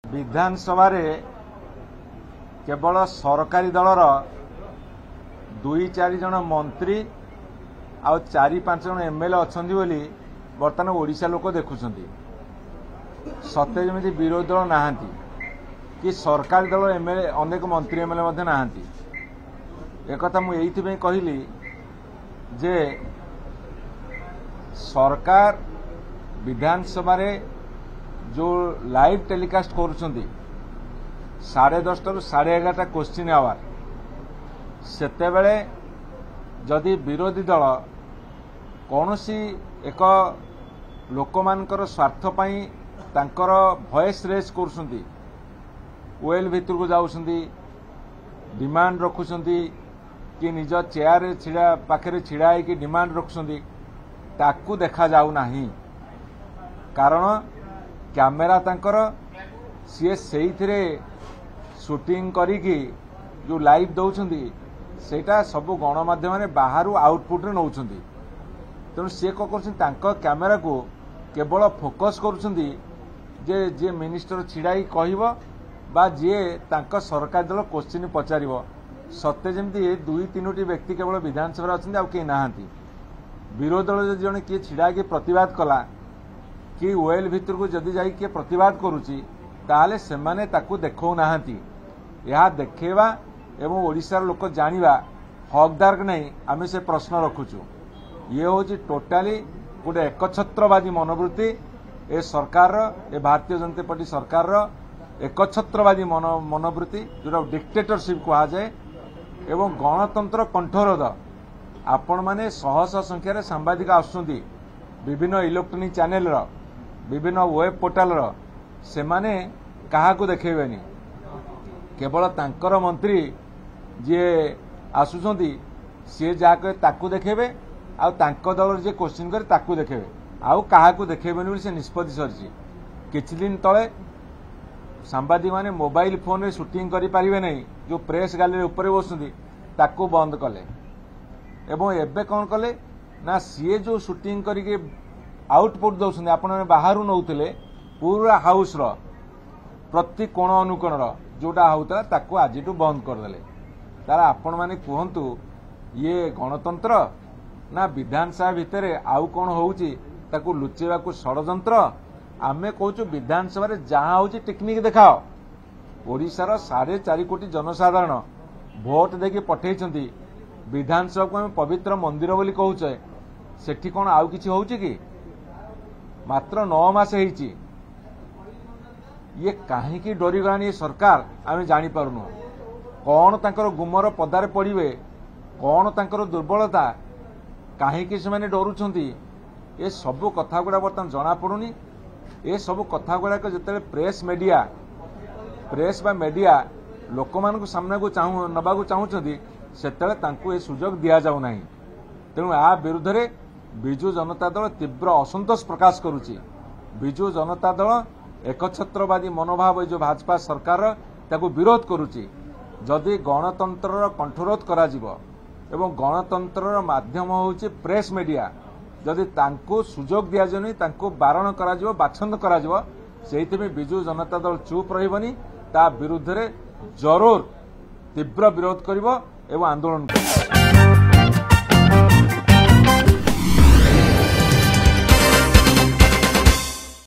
विधानसभा केवल सरकारी दलर 2-4 जन मंत्री आ 4-5 जन एमएलए अच्छा बर्तमान ओडिशा लोक देखुंट सत्य जमी विरोधी दल नहांती कि सरकारी दल एमएलए अनेक मंत्री एमएलए नहांती एक मुझे कहली जे सरकार विधानसभा जो लाइव टेलीकास्ट करुछंती 10:30 ରୁ 11:30 क्वेश्चन आवर सेते बेले जदि विरोधी दल कौनसी एक लोकमानकर स्वार्थ पई तांकर वॉइस रेज करुछंती ओएल भितर को जाउछंती डिमांड रखुछंती कि निज चेयर छिड़ा पाखरे छिड़ा है कि डिमांड रखुछंती ताकू देखा जाऊ नाही कारण कैमेरा तांकर सी से शूटिंग करिकी जो लाइव दौरान सेटा सब गणमाध्यम ने बाहर आउटपुट रे नौछंती तेणु सी कौन कैमेरा को केवल फोकस करुछंती जे जे मिनिस्टर छिड़ाई कहब बा जे तांका सरकार दल क्वेश्चन पचारिबो सत्य जमी 2-3 व्यक्ति केवल विधानसभा अच्छा आउ कहीं नहांती विरोधी दल जड़े किए छिड़ा कि प्रतिवाद कला कि ओएल भितर को जदि जाई किए प्रतिवाद करुची ताले सेमाने ताकू देखौ नाहांती यह देखेवा एवं ओडिशार लोक जानिबा हकदार कि नहीं आमे से प्रश्न रखुचु ये होची टोटाली गोटे एकछत्रवादी मनोवृत्ति ए सरकार ए भारतीय जनता पार्टी सरकार एकछत्रवादी मनोवृत्ति जो डिक्टेटरशिप कहा जाए एवं गणतंत्र कंठरोध आपण माने शह शह संख्यार सांबादिक आसुंती विभिन्न इलेक्ट्रोनिक चैनल विभिन्न वेब पोर्टाल से माने कहा को देखेबेनी केवल तांकर मंत्री जे आसुचंती सी जा कहे ताकू देखेबे आ तांको दल जे क्वेश्चन करे ताकू देखेबे आउ कहा को देखेबेनी बोली से निष्पत्ति सरछि किछि दिन तळे सांबादिक माने मोबाइल फोन रे शूटिंग करि परिबे नै जो प्रेस गैलरी ऊपर बसुंती ताकू बंद कले एवं एबे कौन कले ना सी जो शूटिंग करके आउटपुट दौरान आपण बाहर नौले पूरा हाउस प्रति कोण अनुकोण जोटा होता ताकू आज बंद करदे तार आपण माने कहतु ये गणतंत्र ना विधानसभा भितर आउ कौन होउची ताकू लुचेवाकू षडयंत्र आमे कहूँ विधानसभा जहाँ होची टेक्निक देखाओ ओडिशार 4.5 कोटी जनसाधारण भोट देकी पठेइछंती विधानसभा को आम पवित्र मंदिर बोली कहूचे सेठी कौन आउ किछि होउची कि मात्र 9 मास हेइची ये काहेकि डरीगलानी ये सरकार आम जानी पारुनु कौन तांकर गुमर पदारे पड़िबे कौन तांकर दुर्बलता काहेकि से माने डरुछंती ये सब कथा गुड़ा बर्तमान जना पड़ुनी ये सब कथा गुड़ाक जिते प्रेस बा मीडिया लोक मान सामना को नबाकू चाहूँगी से सुजोग दि जाऊ नहीं तेणु आ विरुद्ध रे विजु जनता दल तीव्र असंतोष प्रकाश करुची विजु जनता दल एकछत्रवादी मनोभाव जो भाजपा सरकार ताकू विरोध करुची जदि गणतंत्र कंठरोध करा जिवो एवं गणतंत्र माध्यम होउची प्रेस मीडिया जदि तांको सुजोग दिया जाउनी तांको बारण करा जिवो बाछंद करा जिवो सेहितमे विजु जनता दल चुप रहिबनी ता विरुद्ध रे जरूर तीव्र विरोध करिवो एवं आंदोलन करिवो।